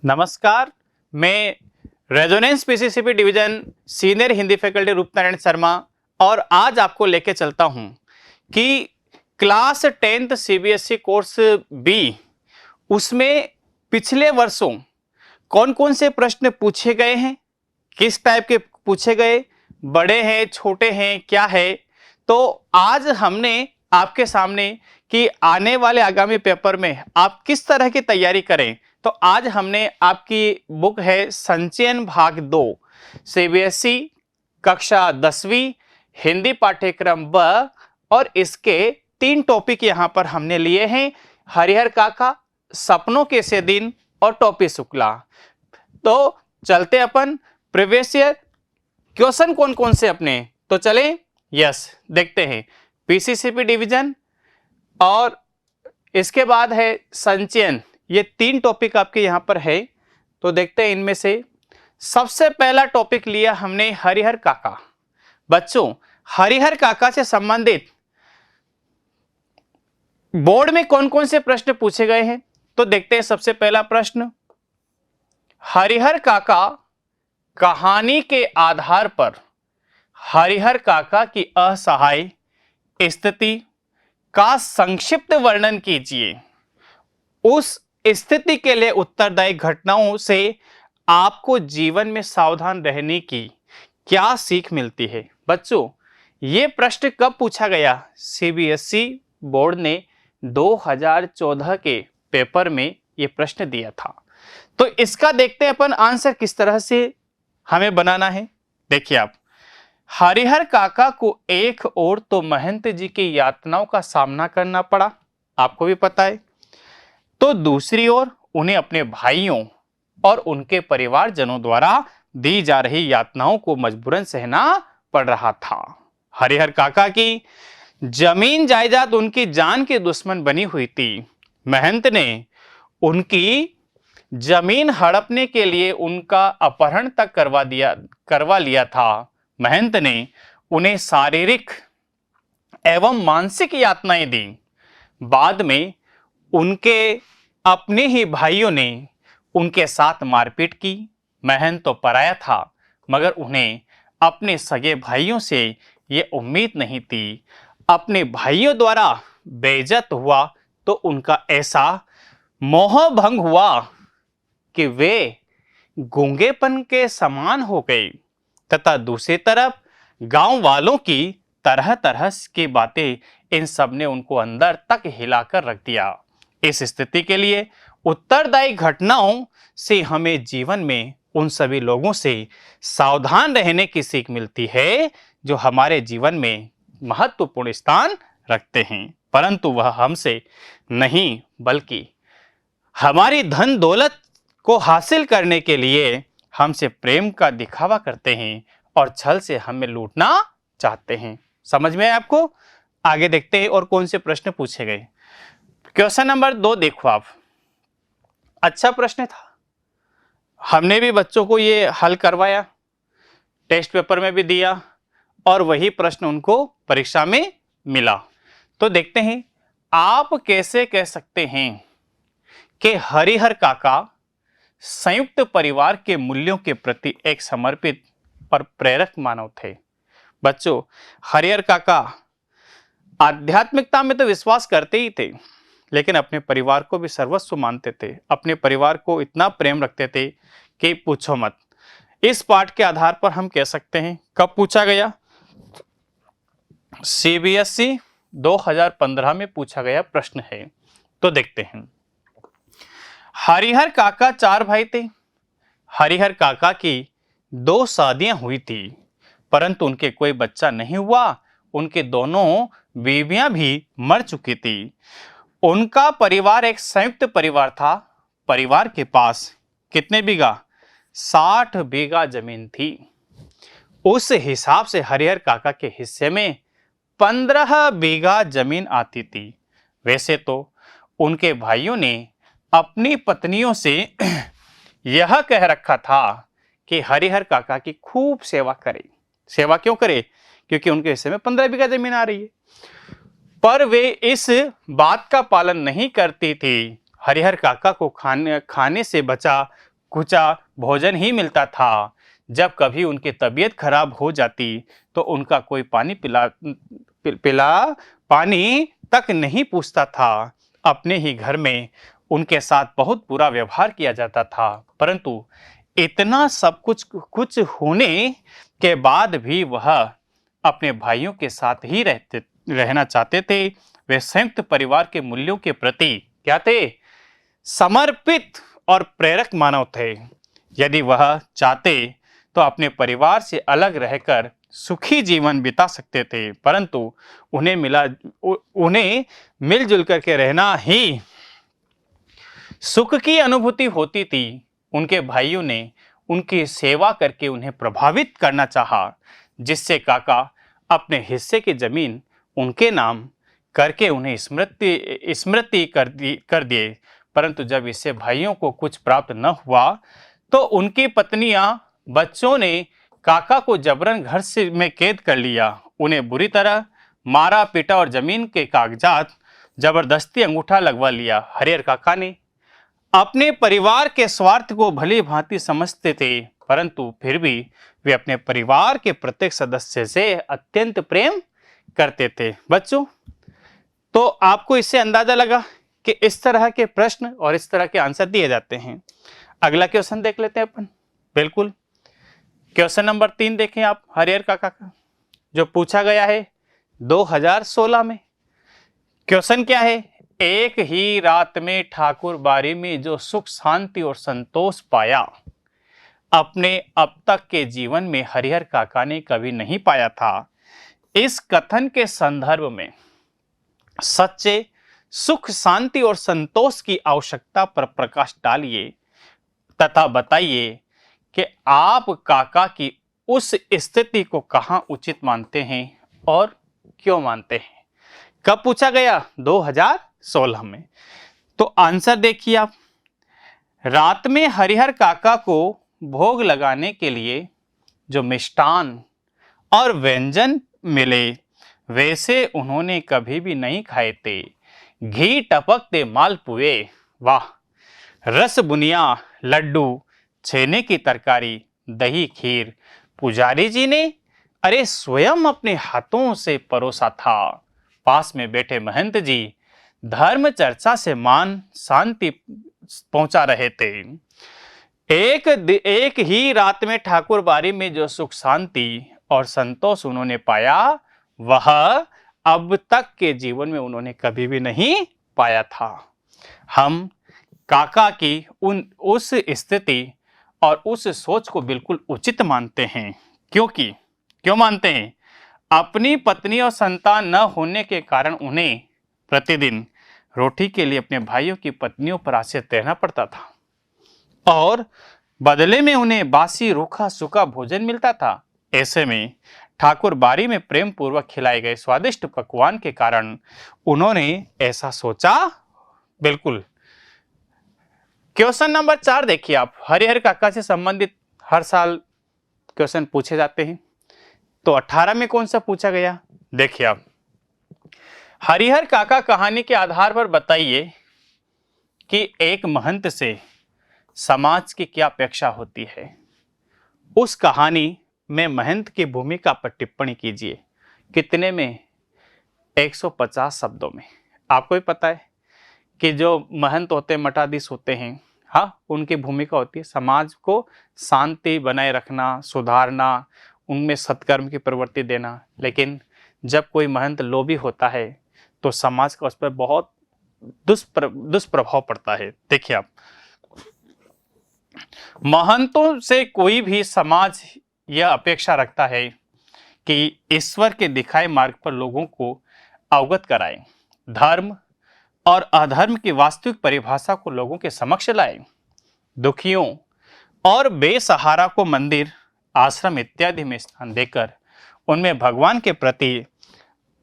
नमस्कार, मैं Resonance PCCP division senior Hindi faculty Roopnarayan Sharma और आज आपको लेके चलता हूं कि class 10th CBSE course B उसमें पिछले वर्षों कौन कौन से प्रश्न पूछे गए हैं, किस टाइप के पूछे गए, बड़े हैं छोटे हैं क्या है। तो आज हमने आपके सामने कि आने वाले आगामी पेपर में आप किस तरह की तैयारी करें, तो आज हमने आपकी बुक है संचयन भाग 2 सीबीएसई कक्षा 10वीं हिंदी पाठ्यक्रम ब और इसके 3 टॉपिक यहां पर हमने लिए हैं, हरिहर काका, सपनों के से दिन और टोपी शुक्ला। तो चलते अपन प्रीवियस ईयर क्वेश्चन कौन कौन से अपने, तो चले देखते हैं पीसीसीपी डिवीजन और इसके बाद है संचयन। ये 3 टॉपिक आपके यहां पर है, तो देखते हैं इनमें से सबसे पहला टॉपिक लिया हमने हरिहर काका। बच्चों, हरिहर काका से संबंधित बोर्ड में कौन कौन से प्रश्न पूछे गए हैं, तो देखते हैं सबसे पहला प्रश्न, हरिहर काका कहानी के आधार पर हरिहर काका की असहाय स्थिति का संक्षिप्त वर्णन कीजिए। उस स्थिति के लिए उत्तरदायी घटनाओं से आपको जीवन में सावधान रहने की क्या सीख मिलती है। बच्चों, ये प्रश्न कब पूछा गया? सीबीएसई बोर्ड ने 2014 के पेपर में ये प्रश्न दिया था। तो इसका देखते हैं अपन आंसर किस तरह से हमें बनाना है। देखिए आप, हरिहर काका को एक ओर तो महंत जी की यातनाओं का सामना करना पड़ा, आपको भी पता है, तो दूसरी ओर उन्हें अपने भाइयों और उनके परिवारजनों द्वारा दी जा रही यातनाओं को मजबूरन सहना पड़ रहा था। हरिहर काका की जमीन जायदाद उनकी जान के दुश्मन बनी हुई थी। महंत ने उनकी जमीन हड़पने के लिए उनका अपहरण तक करवा लिया था। महंत ने उन्हें शारीरिक एवं मानसिक यातनाएं दी। बाद में उनके अपने ही भाइयों ने उनके साथ मारपीट की। महंत तो पराया था, मगर उन्हें अपने सगे भाइयों से ये उम्मीद नहीं थी। अपने भाइयों द्वारा बेइज्जत हुआ तो उनका ऐसा मोह भंग हुआ कि वे गूंगेपन के समान हो गए तथा दूसरी तरफ गांव वालों की तरह तरह की बातें, इन सब ने उनको अंदर तक हिलाकर रख दिया। इस स्थिति के लिए उत्तरदायी घटनाओं से हमें जीवन में उन सभी लोगों से सावधान रहने की सीख मिलती है जो हमारे जीवन में महत्वपूर्ण स्थान रखते हैं, परंतु वह हमसे नहीं बल्कि हमारी धन दौलत को हासिल करने के लिए हमसे प्रेम का दिखावा करते हैं और छल से हमें लूटना चाहते हैं। समझ में आया आपको? आगे देखते हैं और कौन से प्रश्न पूछे गए। क्वेश्चन नंबर 2 देखो आप, अच्छा प्रश्न था, हमने भी बच्चों को ये हल करवाया, टेस्ट पेपर में भी दिया और वही प्रश्न उनको परीक्षा में मिला। तो देखते हैं, आप कैसे कह सकते हैं कि हरिहर काका संयुक्त परिवार के मूल्यों के प्रति एक समर्पित और प्रेरक मानव थे। बच्चों, हरिहर काका आध्यात्मिकता में तो विश्वास करते ही थे, लेकिन अपने परिवार को भी सर्वस्व मानते थे। अपने परिवार को इतना प्रेम रखते थे कि पूछो मत। इस पाठ के आधार पर हम कह सकते हैं, कब पूछा गया? सीबीएसई 2015 में पूछा गया प्रश्न है। तो देखते हैं, हरिहर काका 4 भाई थे। हरिहर काका की 2 शादियां हुई थी, परंतु उनके कोई बच्चा नहीं हुआ। उनके दोनों बीवियां भी मर चुकी थी। उनका परिवार एक संयुक्त परिवार था। परिवार के पास कितने बीघा? 60 बीघा जमीन थी। उस हिसाब से हरिहर काका के हिस्से में 15 बीघा जमीन आती थी। वैसे तो उनके भाइयों ने अपनी पत्नियों से यह कह रखा था कि हरिहर काका की खूब सेवा करे। सेवा क्यों करे? क्योंकि उनके हिस्से में 15 बीघा जमीन आ रही है। पर वे इस बात का पालन नहीं करती थी। हरिहर काका को खाने से बचा कुचा भोजन ही मिलता था। जब कभी उनकी तबीयत खराब हो जाती तो उनका कोई पानी तक नहीं पूछता था। अपने ही घर में उनके साथ बहुत बुरा व्यवहार किया जाता था, परंतु इतना सब कुछ होने के बाद भी वह अपने भाइयों के साथ ही रहना चाहते थे। वे संयुक्त परिवार के मूल्यों के प्रति क्या थे? समर्पित और प्रेरक मानव थे। यदि वह चाहते तो अपने परिवार से अलग रहकर सुखी जीवन बिता सकते थे, परंतु उन्हें मिलजुल करके रहना ही सुख की अनुभूति होती थी। उनके भाइयों ने उनकी सेवा करके उन्हें प्रभावित करना चाहा, जिससे काका अपने हिस्से की जमीन उनके नाम करके उन्हें स्मृति कर दिए। परंतु जब इससे भाइयों को कुछ प्राप्त न हुआ तो उनकी पत्नियां, बच्चों ने काका को जबरन घर से में कैद कर लिया। उन्हें बुरी तरह मारा पीटा और जमीन के कागजात जबरदस्ती अंगूठा लगवा लिया। हरिहर काका ने अपने परिवार के स्वार्थ को भली भांति समझते थे, परंतु फिर भी वे अपने परिवार के प्रत्येक सदस्य से अत्यंत प्रेम करते थे। बच्चों, तो आपको इससे अंदाजा लगा कि इस तरह के प्रश्न और इस तरह के आंसर दिए जाते हैं। अगला क्वेश्चन देख लेते हैं अपन। बिल्कुल, क्वेश्चन नंबर 3 देखें आप हरिहर काका का, जो पूछा गया है 2016 में। क्वेश्चन क्या है? एक ही रात में ठाकुर बारी में जो सुख शांति और संतोष पाया, अपने अब तक के जीवन में हरिहर काका ने कभी नहीं पाया था। इस कथन के संदर्भ में सच्चे सुख शांति और संतोष की आवश्यकता पर प्रकाश डालिए तथा बताइए कि आप काका की उस स्थिति को कहां उचित मानते हैं और क्यों मानते हैं। कब पूछा गया? 2016 में। तो आंसर देखिए आप। रात में हरिहर काका को भोग लगाने के लिए जो मिष्टान और व्यंजन मिले, वैसे उन्होंने कभी भी नहीं खाए थे। घी टपकते मालपुए, वाह, रस बुनिया लड्डू, छेने की तरकारी, दही खीर पुजारी जी ने अरे स्वयं अपने हाथों से परोसा था। पास में बैठे महंत जी धर्म चर्चा से मान शांति पहुंचा रहे थे। एक ही रात में ठाकुर बारी में जो सुख शांति और संतोष उन्होंने पाया, वह अब तक के जीवन में उन्होंने कभी भी नहीं पाया था। हम काका की उस स्थिति और उस सोच को बिल्कुल उचित मानते हैं। क्यों मानते हैं? अपनी पत्नी और संतान न होने के कारण उन्हें प्रतिदिन रोटी के लिए अपने भाइयों की पत्नियों पर आश्रित रहना पड़ता था और बदले में उन्हें बासी रूखा सूखा भोजन मिलता था। ऐसे में ठाकुर बारी में प्रेम पूर्वक खिलाए गए स्वादिष्ट पकवान के कारण उन्होंने ऐसा सोचा। बिल्कुल। क्वेश्चन नंबर 4 देखिए आप। हरिहर काका से संबंधित हर साल क्वेश्चन पूछे जाते हैं, तो 18 में कौन सा पूछा गया? देखिए आप। हरिहर काका कहानी के आधार पर बताइए कि एक महंत से समाज की क्या अपेक्षा होती है। उस कहानी में महंत की भूमिका पर टिप्पणी कीजिए। कितने में? 150 शब्दों में। आपको भी पता है कि जो महंत होते हैं, मठाधीश होते हैं, हाँ, उनकी भूमिका होती है समाज को शांति बनाए रखना, सुधारना, उनमें सत्कर्म की प्रवृत्ति देना। लेकिन जब कोई महंत लोभी होता है तो समाज का उस पर बहुत दुष्प्रभाव पड़ता है। देखिए आप, महंतों से कोई भी समाज यह अपेक्षा रखता है कि ईश्वर के दिखाए मार्ग पर लोगों को अवगत कराएं, धर्म और अधर्म की वास्तविक परिभाषा को लोगों के समक्ष लाएं, दुखियों और बेसहारा को मंदिर, आश्रम इत्यादि में स्थान देकर उनमें भगवान के प्रति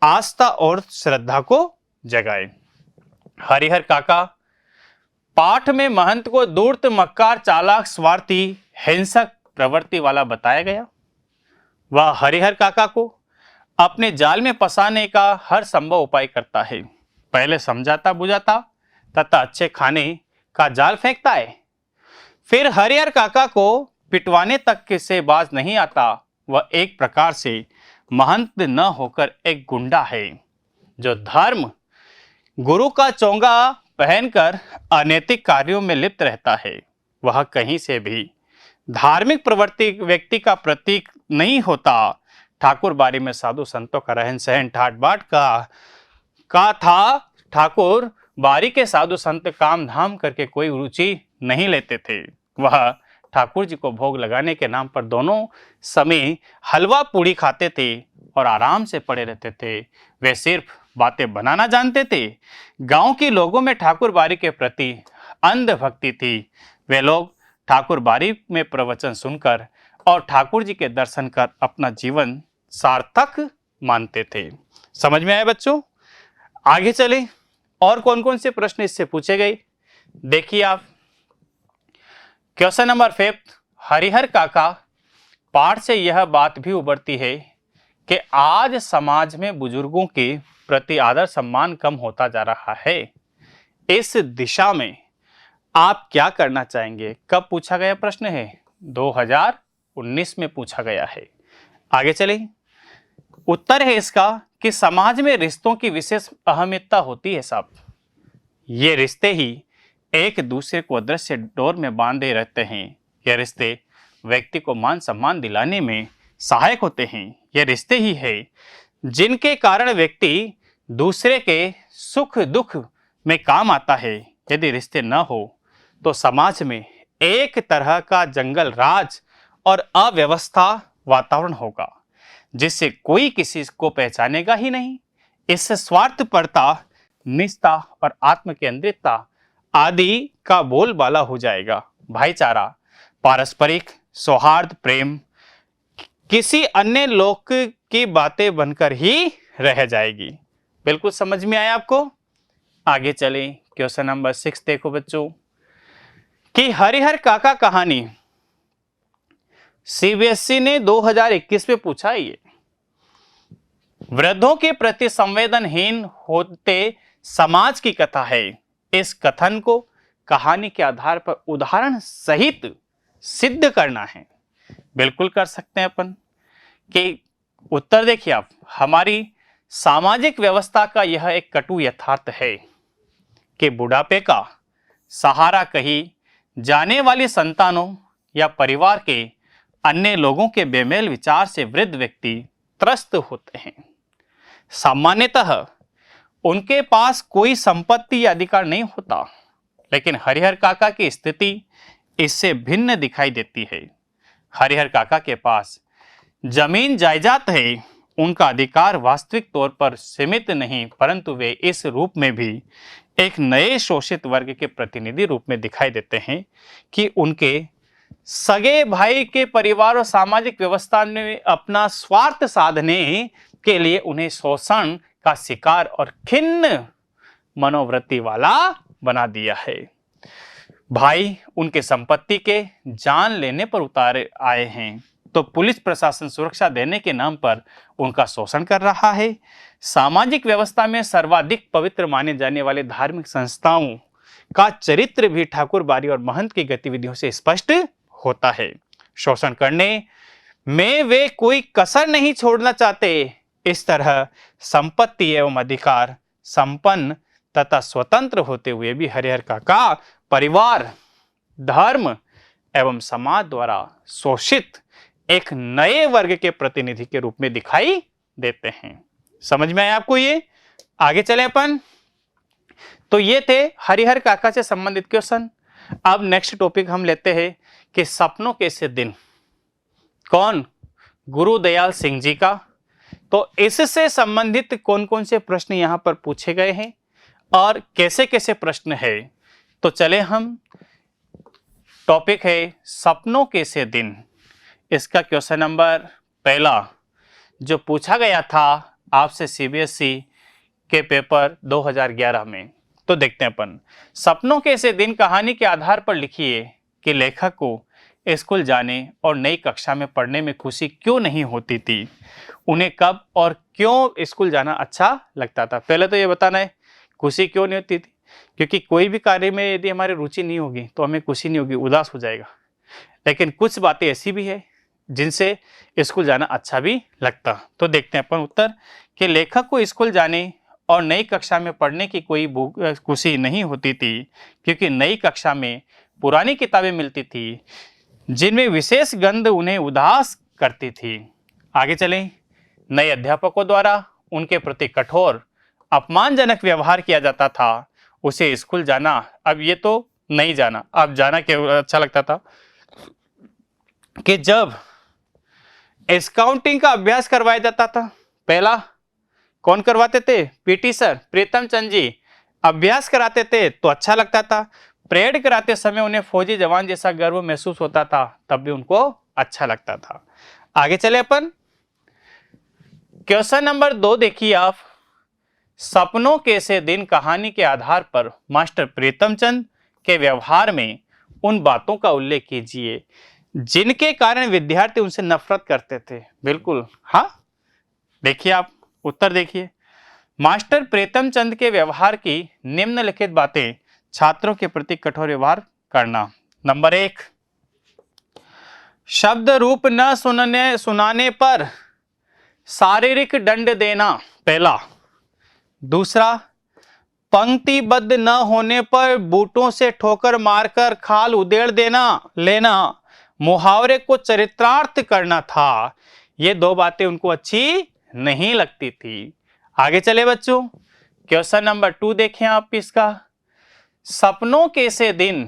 आस्था और श्रद्धा को जगाएं। हरिहर काका पाठ में महंत को धूर्त, मक्कार, चालाक, स्वार्थी, हिंसक प्रवृत्ति वाला बताया गया। वह हरिहर काका को अपने जाल में फंसाने का हर संभव उपाय करता है। पहले समझाता बुझाता तथा अच्छे खाने का जाल फेंकता है, फिर हरिहर काका को पिटवाने तक से बाज नहीं आता। वह एक प्रकार से महंत न होकर एक गुंडा है, जो धर्म गुरु का चोंगा पहनकर अनैतिक कार्यों में लिप्त रहता है। वह कहीं से भी धार्मिक प्रवृत्ति व्यक्ति का प्रतीक नहीं होता। ठाकुर बारी में साधु संतों का रहन सहन ठाट बाट का था। ठाकुर बारी के साधु संत काम धाम करके कोई रुचि नहीं लेते थे। वह ठाकुर जी को भोग लगाने के नाम पर दोनों समय हलवा पूड़ी खाते थे और आराम से पड़े रहते थे। वे सिर्फ बातें बनाना जानते थे। गांव के लोगों में ठाकुर बारी के प्रति अंधभक्ति थी। वे लोग ठाकुर बारी में प्रवचन सुनकर और ठाकुर जी के दर्शन कर अपना जीवन सार्थक मानते थे। समझ में आया बच्चों? आगे चले, और कौन कौन से प्रश्न इससे पूछे गए देखिए आप। क्वेश्चन नंबर 5, हरिहर काका पाठ से यह बात भी उभरती है कि आज समाज में बुजुर्गों के प्रति आदर सम्मान कम होता जा रहा है। इस दिशा में आप क्या करना चाहेंगे? कब पूछा गया प्रश्न है? 2019 में पूछा गया है। आगे चले, उत्तर है इसका कि समाज में रिश्तों की विशेष अहमियता होती है साहब। ये रिश्ते ही एक दूसरे को अदृश्य डोर में बांधे रहते हैं। ये रिश्ते व्यक्ति को मान सम्मान दिलाने में सहायक होते हैं। ये रिश्ते ही है जिनके कारण व्यक्ति दूसरे के सुख दुख में काम आता है। यदि रिश्ते न हो तो समाज में एक तरह का जंगल राज और अव्यवस्था वातावरण होगा, जिससे कोई किसी को पहचानेगा ही नहीं। इससे स्वार्थपरता, निष्ठा और आत्मकेंद्रितता आदि का बोलबाला हो जाएगा। भाईचारा, पारस्परिक सौहार्द, प्रेम किसी अन्य लोक की बातें बनकर ही रह जाएगी। बिल्कुल समझ में आया आपको? आगे चलें, क्वेश्चन नंबर 6 देखो बच्चों कि हरिहर काका कहानी सीबीएसई ने 2021 में पूछा है। ये वृद्धों के प्रति संवेदनहीन होते समाज की कथा है। इस कथन को कहानी के आधार पर उदाहरण सहित सिद्ध करना है। बिल्कुल कर सकते हैं अपन। कि उत्तर देखिए आप, हमारी सामाजिक व्यवस्था का यह एक कटु यथार्थ है कि बुढ़ापे का सहारा कही जाने वाली संतानों या परिवार के अन्य लोगों के बेमेल विचार से वृद्ध व्यक्ति त्रस्त होते हैं। सामान्यतः उनके पास कोई संपत्ति या अधिकार नहीं होता, लेकिन हरिहर काका की स्थिति इससे भिन्न दिखाई देती है। हरिहर काका के पास जमीन जायदाद है। उनका अधिकार वास्तविक तौर पर सीमित नहीं, परंतु वे इस रूप में भी एक नए शोषित वर्ग के प्रतिनिधि रूप में दिखाई देते हैं कि उनके सगे भाई के परिवार और सामाजिक व्यवस्था ने अपना स्वार्थ साधने के लिए उन्हें शोषण का शिकार और खिन्न मनोवृत्ति वाला बना दिया है। भाई उनके संपत्ति के जान लेने पर उतारे आए हैं, तो पुलिस प्रशासन सुरक्षा देने के नाम पर उनका शोषण कर रहा है। सामाजिक व्यवस्था में सर्वाधिक पवित्र माने जाने वाले धार्मिक संस्थाओं का चरित्र भी ठाकुर बारी और महंत की गतिविधियों से स्पष्ट होता है। शोषण करने में वे कोई कसर नहीं छोड़ना चाहते। इस तरह संपत्ति एवं अधिकार संपन्न तथा स्वतंत्र होते हुए भी हरिहर काका परिवार, धर्म एवं समाज द्वारा शोषित एक नए वर्ग के प्रतिनिधि के रूप में दिखाई देते हैं। समझ में आया आपको ये? आगे चले अपन। तो ये थे हरिहर काका से संबंधित क्वेश्चन। अब नेक्स्ट टॉपिक हम लेते हैं कि सपनों के से दिन। कौन? गुरुदयाल सिंह जी का। तो इससे संबंधित कौन कौन से प्रश्न यहां पर पूछे गए हैं और कैसे कैसे प्रश्न है, तो चले हम। टॉपिक है सपनों के से दिन। इसका क्वेश्चन नंबर पहला जो पूछा गया था आपसे सीबीएसई के पेपर 2011 में, तो देखते हैं अपन। सपनों के से दिन कहानी के आधार पर लिखिए कि लेखक को स्कूल जाने और नई कक्षा में पढ़ने में खुशी क्यों नहीं होती थी। उन्हें कब और क्यों स्कूल जाना अच्छा लगता था। पहले तो ये बताना है खुशी क्यों नहीं होती थी। क्योंकि कोई भी कार्य में यदि हमारी रुचि नहीं होगी तो हमें खुशी नहीं होगी, उदास हो जाएगा। लेकिन कुछ बातें ऐसी भी है जिनसे स्कूल जाना अच्छा भी लगता। तो देखते हैं अपन उत्तर कि लेखक को स्कूल जाने और नई कक्षा में पढ़ने की कोई खुशी नहीं होती थी, क्योंकि नई कक्षा में पुरानी किताबें मिलती थी जिनमें विशेष गंध उन्हें उदास करती थी। आगे चलें। नए अध्यापकों द्वारा उनके प्रति कठोर अपमानजनक व्यवहार किया जाता था। उसे स्कूल जाना, अब ये तो नहीं जाना, अब जाना क्यों अच्छा लगता था कि जब स्काउटिंग का अभ्यास करवाया जाता था। पहला कौन करवाते थे? पीटी सर प्रीतम चंद जी अभ्यास कराते थे तो अच्छा लगता था। परेड कराते समय उन्हें फौजी जवान जैसा गर्व महसूस होता था, तब भी उनको अच्छा लगता था। आगे चले अपन। क्वेश्चन नंबर 2 देखिए आप। सपनों के से दिन कहानी के आधार पर मास्टर प्रीतम चंद के व्यवहार में उन बातों का उल्लेख कीजिए जिनके कारण विद्यार्थी उनसे नफरत करते थे। बिल्कुल हाँ, देखिए आप उत्तर देखिए। मास्टर प्रीतम चंद के व्यवहार की निम्नलिखित बातें छात्रों के प्रति कठोर व्यवहार करना। नंबर 1, शब्द रूप न सुनाने पर शारीरिक दंड देना, पहला। दूसरा, पंक्तिबद्ध न होने पर बूटों से ठोकर मारकर खाल उधेड़ लेना। मुहावरे को चरितार्थ करना था। ये 2 बातें उनको अच्छी नहीं लगती थी। आगे चले बच्चों। क्वेश्चन नंबर 2 देखें आप इसका। सपनों के से दिन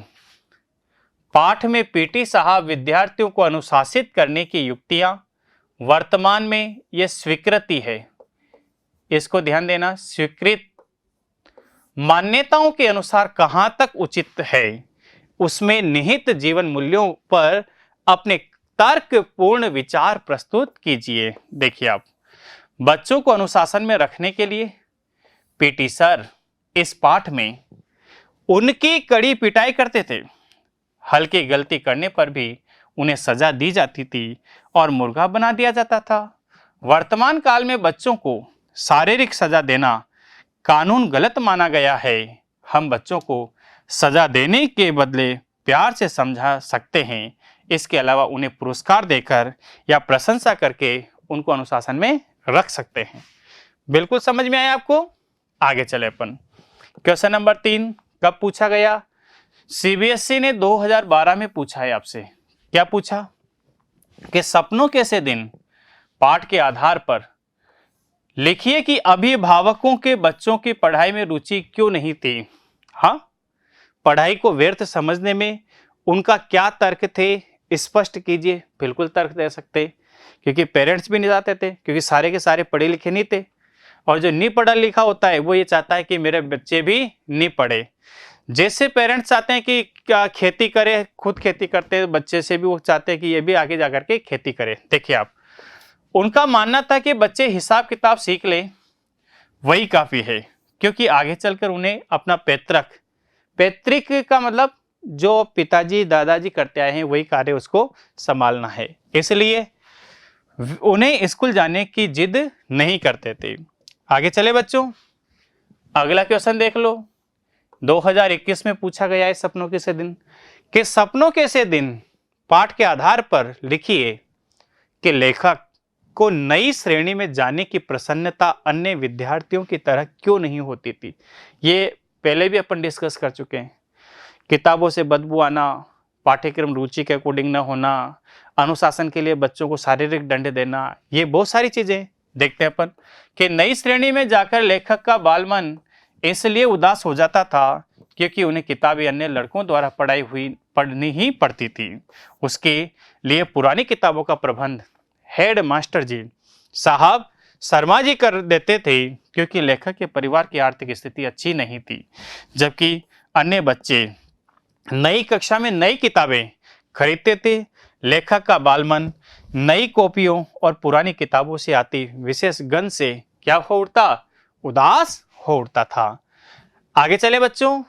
पाठ में पीटी साहब विद्यार्थियों को अनुशासित करने की युक्तियां वर्तमान में यह स्वीकृति है, इसको ध्यान देना, स्वीकृत मान्यताओं के अनुसार कहां तक उचित है, उसमें निहित जीवन मूल्यों पर अपने तर्कपूर्ण विचार प्रस्तुत कीजिए। देखिए आप, बच्चों को अनुशासन में रखने के लिए पीटी सर इस पाठ में उनकी कड़ी पिटाई करते थे। हल्की गलती करने पर भी उन्हें सजा दी जाती थी और मुर्गा बना दिया जाता था। वर्तमान काल में बच्चों को शारीरिक सजा देना कानून गलत माना गया है। हम बच्चों को सजा देने के बदले प्यार से समझा सकते हैं। इसके अलावा उन्हें पुरस्कार देकर या प्रशंसा करके उनको अनुशासन में रख सकते हैं। बिल्कुल समझ में आया आपको? आगे चले अपन। क्वेश्चन नंबर 3 कब पूछा गया? सीबीएसई ने 2012 में पूछा है आपसे। क्या पूछा? कि सपनों के से दिन पाठ के आधार पर लिखिए कि अभिभावकों के बच्चों की पढ़ाई में रुचि क्यों नहीं थी। हाँ, पढ़ाई को व्यर्थ समझने में उनका क्या तर्क थे, स्पष्ट कीजिए। बिल्कुल तर्क दे सकते, क्योंकि पेरेंट्स भी नहीं चाहते थे, क्योंकि सारे के सारे पढ़े लिखे नहीं थे, और जो नहीं पढ़ा लिखा होता है वो ये चाहता है कि मेरे बच्चे भी नहीं पढ़े। जैसे पेरेंट्स चाहते हैं कि क्या खेती करे, खुद खेती करते हैं, बच्चे से भी वो चाहते हैं कि ये भी आगे जाकर के खेती करे। देखिए आप, उनका मानना था कि बच्चे हिसाब किताब सीख लें, वही काफ़ी है, क्योंकि आगे चलकर उन्हें अपना पैतृक का मतलब जो पिताजी दादाजी करते आए हैं वही कार्य उसको संभालना है, इसलिए उन्हें स्कूल जाने की जिद नहीं करते थे। आगे चले बच्चों, अगला क्वेश्चन देख लो। 2021 में पूछा गया है सपनों के से दिन कि सपनों के से दिन पाठ के आधार पर लिखिए कि लेखक को नई श्रेणी में जाने की प्रसन्नता अन्य विद्यार्थियों की तरह क्यों नहीं होती थी। ये पहले भी अपन डिस्कस कर चुके हैं। किताबों से बदबू आना, पाठ्यक्रम रुचि के अकॉर्डिंग न होना, अनुशासन के लिए बच्चों को शारीरिक दंड देना, ये बहुत सारी चीजें देखते हैं अपन कि नई श्रेणी में जाकर लेखक का बालमन इसलिए उदास हो जाता था क्योंकि उन्हें किताबें अन्य लड़कों द्वारा पढ़नी ही पड़ती थी। उसके लिए पुरानी किताबों का प्रबंध हेड मास्टर जी साहब शर्मा जी कर देते थे, क्योंकि लेखक के परिवार की आर्थिक स्थिति अच्छी नहीं थी, जबकि अन्य बच्चे नई कक्षा में नई किताबें खरीदते थे। लेखक का बालमन नई कॉपियों और पुरानी किताबों से आती विशेष गंध से क्या हो उठता? उदास हो उठता था। आगे चले बच्चों,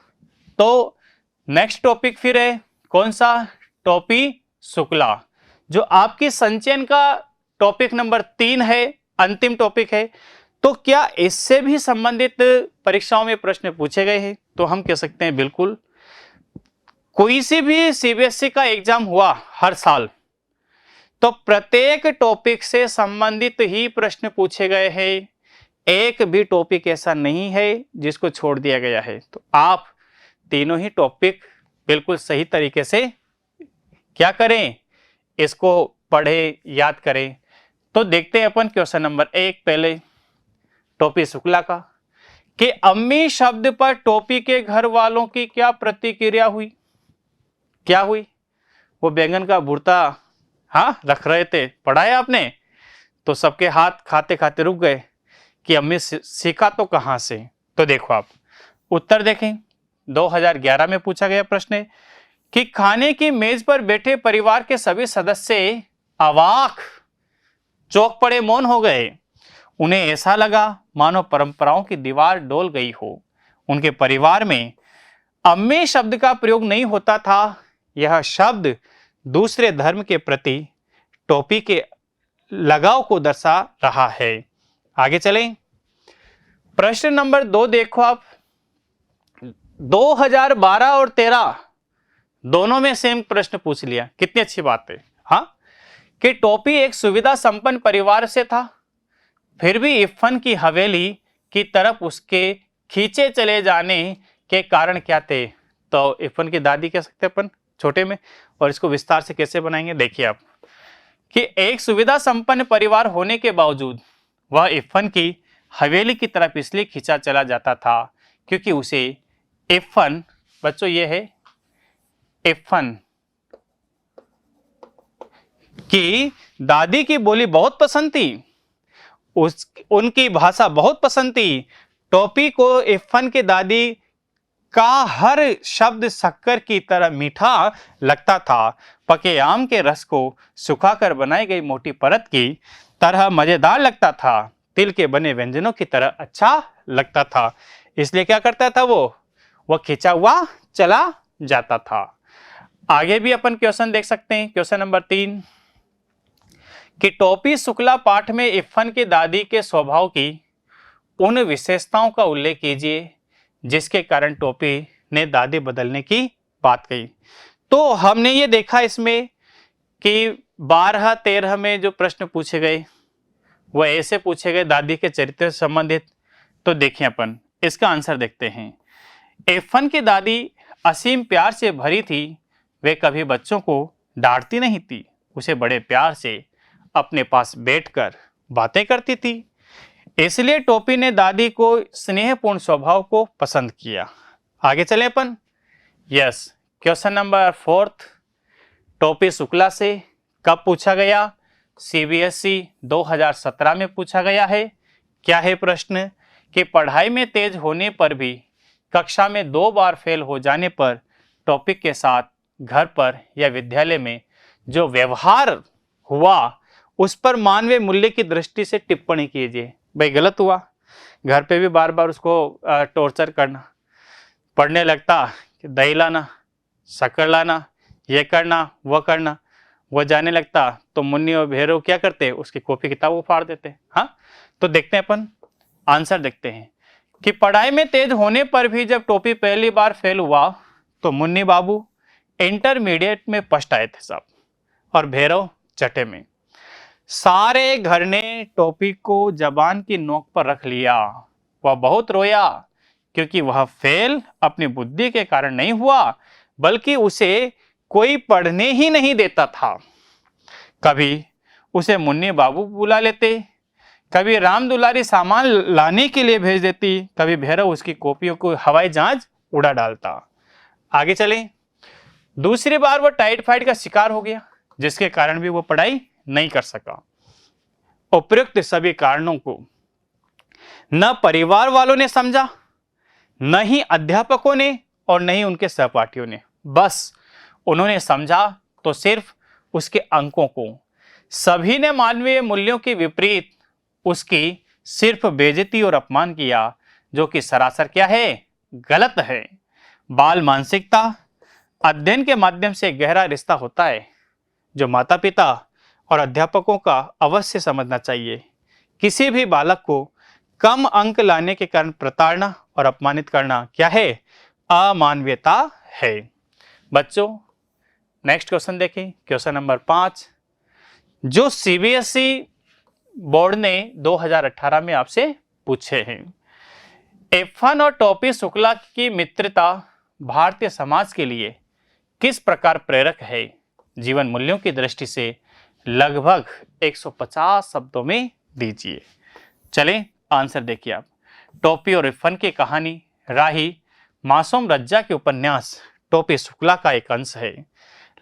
तो नेक्स्ट टॉपिक फिर है कौन सा? टॉपी शुक्ला, जो आपकी संचयन का टॉपिक नंबर 3 है, अंतिम टॉपिक है। तो क्या इससे भी संबंधित परीक्षाओं में प्रश्न पूछे गए हैं? तो हम कह सकते हैं बिल्कुल। कोई सी भी सीबीएसई का एग्जाम हुआ हर साल, तो प्रत्येक टॉपिक से संबंधित ही प्रश्न पूछे गए हैं। एक भी टॉपिक ऐसा नहीं है जिसको छोड़ दिया गया है। तो आप तीनों ही टॉपिक बिल्कुल सही तरीके से क्या करें, इसको पढ़े, याद करें। तो देखते हैं अपन क्वेश्चन नंबर 1 पहले टोपी शुक्ला का, कि अम्मी शब्द पर टोपी के घर वालों की क्या प्रतिक्रिया हुई। क्या हुई? वो बैंगन का भुर्ता रख रहे थे, पढ़ाया आपने, तो सबके हाथ खाते खाते रुक गए कि अम्मी सीखा तो कहां से। तो देखो आप उत्तर देखें, 2011 में पूछा गया प्रश्न है कि खाने की मेज पर बैठे परिवार के सभी सदस्य अवाक, चौंक पड़े, मौन हो गए। उन्हें ऐसा लगा मानो परंपराओं की दीवार डोल गई हो। उनके परिवार में अम्मी शब्द का प्रयोग नहीं होता था। यह शब्द दूसरे धर्म के प्रति टोपी के लगाव को दर्शा रहा है। आगे चलें, प्रश्न नंबर 2 देखो आप। 2012 और 13 दोनों में सेम प्रश्न पूछ लिया, कितनी अच्छी बात है। कि टोपी एक सुविधा संपन्न परिवार से था, फिर भी इफ़न की हवेली की तरफ उसके खींचे चले जाने के कारण क्या थे। तो इफ़न की दादी कह सकते हैं अपन छोटे में, और इसको विस्तार से कैसे बनाएंगे देखिए आप, कि एक सुविधा संपन्न परिवार होने के बावजूद वह इफ़न की हवेली की तरफ इसलिए खींचा चला जाता था क्योंकि उसे इफ़न, बच्चों ये है इफ़न की दादी की बोली बहुत पसंद थी, उनकी भाषा बहुत पसंद थी। टोपी को इफ़न की दादी का हर शब्द शक्कर की तरह मीठा लगता था। पके आम के रस को सुखाकर बनाई गई मोटी परत की तरह मजेदार लगता था। तिल के बने व्यंजनों की तरह अच्छा लगता था। इसलिए क्या करता था वो खींचा हुआ चला जाता था। आगे भी अपन क्वेश्चन देख सकते हैं। क्वेश्चन नंबर 3, कि टोपी शुक्ला पाठ में इफ़न की दादी के स्वभाव की उन विशेषताओं का उल्लेख कीजिए जिसके कारण टोपी ने दादी बदलने की बात कही। तो हमने ये देखा इसमें कि 12-13 में जो प्रश्न पूछे गए वो ऐसे पूछे गए दादी के चरित्र से संबंधित। तो देखिए अपन इसका आंसर देखते हैं। इफ़न की दादी असीम प्यार से भरी थी। वे कभी बच्चों को डांटती नहीं थी, उसे बड़े प्यार से अपने पास बैठकर बातें करती थी। इसलिए टोपी ने दादी को स्नेहपूर्ण स्वभाव को पसंद किया। आगे चले अपन। यस, क्वेश्चन नंबर 4 टोपी शुक्ला से कब पूछा गया? सीबीएसई 2017 में पूछा गया है। क्या है प्रश्न? कि पढ़ाई में तेज होने पर भी कक्षा में 2 बार फेल हो जाने पर टॉपिक के साथ घर पर या विद्यालय में जो व्यवहार हुआ उस पर मानवीय मूल्य की दृष्टि से टिप्पणी कीजिए। भाई गलत हुआ, घर पे भी बार बार उसको टॉर्चर करना, पढ़ने लगता कि दही लाना, शक्कर लाना, ये करना, वो जाने लगता तो मुन्नी और भैरव क्या करते, उसकी कॉपी किताब उफाड़ देते। तो देखते हैं अपन आंसर देखते हैं कि पढ़ाई में तेज होने पर भी जब टोपी पहली बार फेल हुआ तो मुन्नी बाबू इंटरमीडिएट में फर्स्ट आए थे साहब, और भैरव छठे में। सारे घर ने टोपी को जबान की नोक पर रख लिया। वह बहुत रोया क्योंकि वह फेल अपनी बुद्धि के कारण नहीं हुआ बल्कि उसे कोई पढ़ने ही नहीं देता था। कभी उसे मुन्नी बाबू बुला लेते, कभी राम दुलारी सामान लाने के लिए भेज देती, कभी भैरव उसकी कॉपियों को हवाई जहाज उड़ा डालता। आगे चले। दूसरी बार वह टाइफाइड का शिकार हो गया जिसके कारण भी वो पढ़ाई नहीं कर सका। उपयुक्त सभी कारणों को न परिवार वालों ने समझा, न ही अध्यापकों ने और न ही उनके सहपाठियों ने। बस उन्होंने समझा तो सिर्फ उसके अंकों को। सभी ने मानवीय मूल्यों के विपरीत उसकी सिर्फ बेइज्जती और अपमान किया, जो कि सरासर क्या है, गलत है। बाल मानसिकता अध्ययन के माध्यम से गहरा रिश्ता होता है जो माता पिता और अध्यापकों का अवश्य समझना चाहिए। किसी भी बालक को कम अंक लाने के कारण प्रताड़ना और अपमानित करना क्या है, अमानवीयता है। बच्चों नेक्स्ट क्वेश्चन देखें, क्वेश्चन नंबर 5 जो सीबीएसई बोर्ड ने 2018 में आपसे पूछे हैं। इरफान और टोपी शुक्ला की मित्रता भारतीय समाज के लिए किस प्रकार प्रेरक है? जीवन मूल्यों की दृष्टि से लगभग 150 शब्दों में दीजिए। चलें आंसर देखिए आप। टोपी और इरफान की कहानी राही मासूम रज्जा के उपन्यास टोपी शुक्ला का एक अंश है।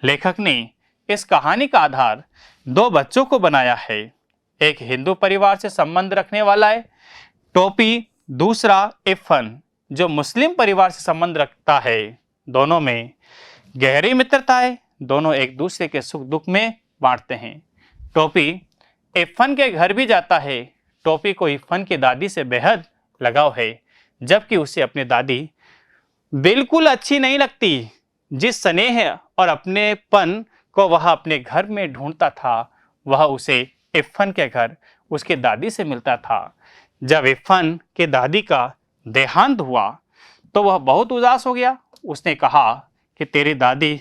लेखक ने इस कहानी का आधार दो बच्चों को बनाया है। एक हिंदू परिवार से संबंध रखने वाला है टोपी, दूसरा इरफान जो मुस्लिम परिवार से संबंध रखता है। दोनों में गहरी मित्रता है, दोनों एक दूसरे के सुख दुख में बांटते हैं। टोपी इरफान के घर भी जाता है। टोपी को इरफान की दादी से बेहद लगाव है, जबकि उसे अपनी दादी बिल्कुल अच्छी नहीं लगती। जिस स्नेह और अपनेपन को वह अपने घर में ढूंढता था, वह उसे इरफान के घर उसके दादी से मिलता था। जब इरफान के दादी का देहांत हुआ तो वह बहुत उदास हो गया। उसने कहा कि तेरी दादी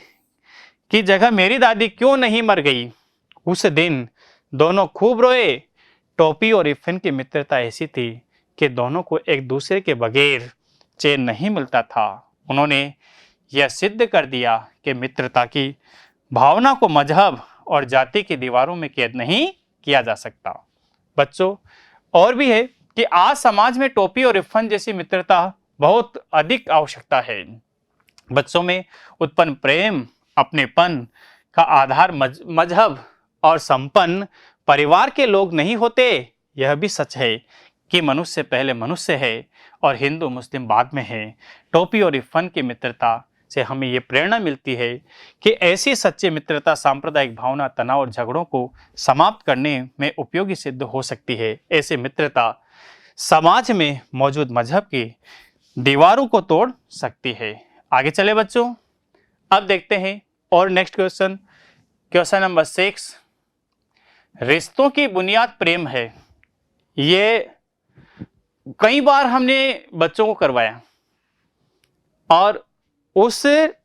की जगह मेरी दादी क्यों नहीं मर गई। उस दिन दोनों खूब रोए। टोपी और इरफान की मित्रता ऐसी थी कि दोनों को एक दूसरे के बगैर चैन नहीं मिलता था। उन्होंने यह सिद्ध कर दिया कि मित्रता की भावना को मजहब और जाति की दीवारों में कैद नहीं किया जा सकता। बच्चों और भी है कि आज समाज में टोपी और इरफान जैसी मित्रता बहुत अधिक आवश्यकता है। बच्चों में उत्पन्न प्रेम अपनेपन का आधार मजहब और संपन्न परिवार के लोग नहीं होते। यह भी सच है कि मनुष्य पहले मनुष्य है और हिंदू मुस्लिम बाद में है। टोपी और इरफान की मित्रता से हमें ये प्रेरणा मिलती है कि ऐसी सच्ची मित्रता सांप्रदायिक भावना, तनाव और झगड़ों को समाप्त करने में उपयोगी सिद्ध हो सकती है। ऐसी मित्रता समाज में मौजूद मजहब की दीवारों को तोड़ सकती है। आगे चले बच्चों, अब देखते हैं और नेक्स्ट क्वेश्चन, क्वेश्चन नंबर 6 रिश्तों की बुनियाद प्रेम है। ये कई बार हमने बच्चों को करवाया और उस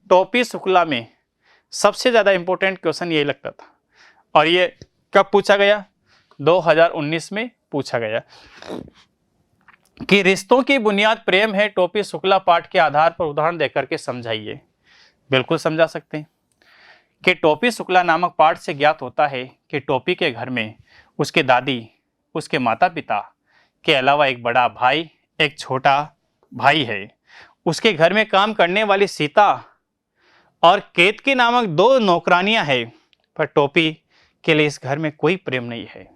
टोपी शुक्ला में सबसे ज्यादा इंपॉर्टेंट क्वेश्चन यही लगता था। और ये कब पूछा गया? 2019 में पूछा गया कि रिश्तों की बुनियाद प्रेम है। टोपी शुक्ला पाठ के आधार पर उदाहरण देकर के समझाइए। बिल्कुल समझा सकते हैं कि टोपी शुक्ला नामक पाठ से ज्ञात होता है कि टोपी के घर में उसके दादी, उसके माता पिता के अलावा एक बड़ा भाई, एक छोटा भाई है। उसके घर में काम करने वाली सीता और केतकी नामक 2 नौकरानियां हैं। पर टोपी के लिए इस घर में कोई प्रेम नहीं है।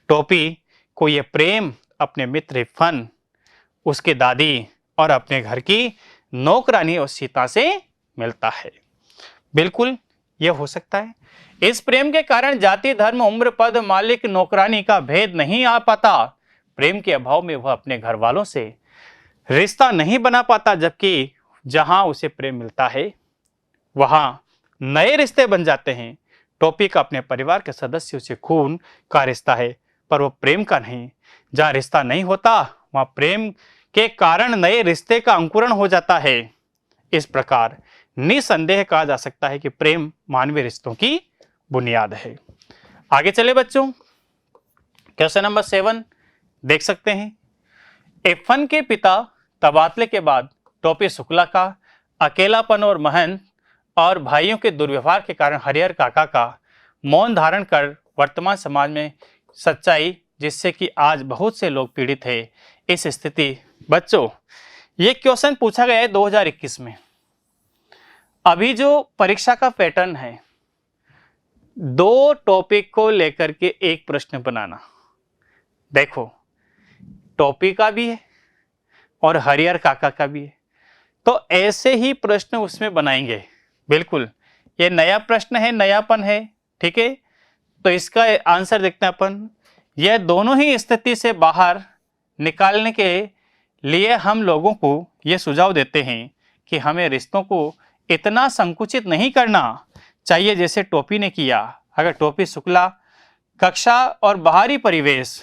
टोपी को यह प्रेम अपने मित्र इरफान, उसके दादी और अपने घर की नौकरानी और सीता से मिलता है। बिल्कुल यह हो सकता है। इस प्रेम के कारण जाति, धर्म, उम्र, पद, मालिक, नौकरानी का भेद नहीं आ पाता। प्रेम के अभाव में वह अपने घर वालों से रिश्ता नहीं बना पाता, जबकि जहां उसे प्रेम मिलता है वहां नए रिश्ते बन जाते हैं। टोपी का अपने परिवार के सदस्यों से खून का रिश्ता है, पर वो प्रेम का नहीं। जहां रिश्ता नहीं होता वहां प्रेम के कारण नए रिश्ते का अंकुरण हो जाता है। इस प्रकार निसंदेह कहा जा सकता है कि प्रेम मानवीय रिश्तों की बुनियाद है। आगे चले बच्चों, क्वेश्चन नंबर 7 देख सकते हैं। इरफान के पिता तबादले के बाद टोपी शुक्ला का अकेलापन और महंत और भाइयों के दुर्व्यवहार के कारण हरिहर काका का मौन धारण कर वर्तमान समाज में सच्चाई, जिससे कि आज बहुत से लोग पीड़ित है। इस स्थिति बच्चों ये क्वेश्चन पूछा गया है 2021 में। अभी जो परीक्षा का पैटर्न है, 2 टॉपिक को लेकर के एक प्रश्न बनाना। देखो टोपी का भी है और हरिहर काका का भी है, तो ऐसे ही प्रश्न उसमें बनाएंगे। बिल्कुल ये नया प्रश्न है, नयापन है, ठीक है। तो इसका आंसर देखते हैं अपन। यह दोनों ही स्थिति से बाहर निकालने के लिए हम लोगों को यह सुझाव देते हैं कि हमें रिश्तों को इतना संकुचित नहीं करना चाहिए जैसे टोपी ने किया। अगर टोपी शुक्ला कक्षा और बाहरी परिवेश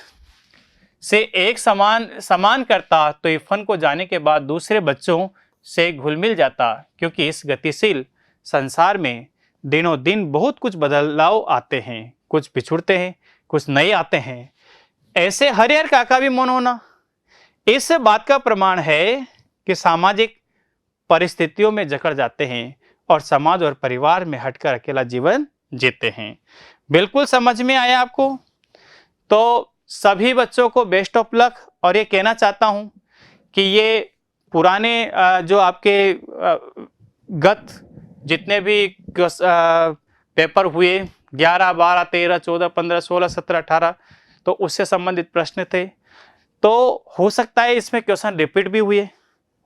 से एक समान करता तो इरफान को जाने के बाद दूसरे बच्चों से घुल मिल जाता, क्योंकि इस गतिशील संसार में दिनों दिन बहुत कुछ बदलाव आते हैं, कुछ बिछुड़ते हैं, कुछ नए आते हैं। ऐसे हरिहर काका भी मौन होना इस बात का प्रमाण है कि सामाजिक परिस्थितियों में जकड़ जाते हैं और समाज और परिवार में हटकर अकेला जीवन जीते हैं। बिल्कुल समझ में आया आपको? तो सभी बच्चों को बेस्ट ऑफ लक। और ये कहना चाहता हूं कि ये पुराने जो आपके गत जितने भी पेपर हुए 11, 12, 13, 14, 15, 16, 17, 18, तो उससे संबंधित प्रश्न थे। तो हो सकता है इसमें क्वेश्चन रिपीट भी हुए,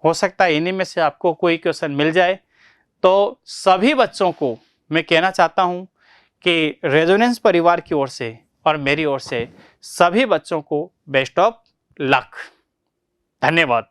हो सकता है इन्हीं में से आपको कोई क्वेश्चन मिल जाए। तो सभी बच्चों को मैं कहना चाहता हूं कि रेजोनेंस परिवार की ओर से और मेरी ओर से सभी बच्चों को बेस्ट ऑफ लक। धन्यवाद।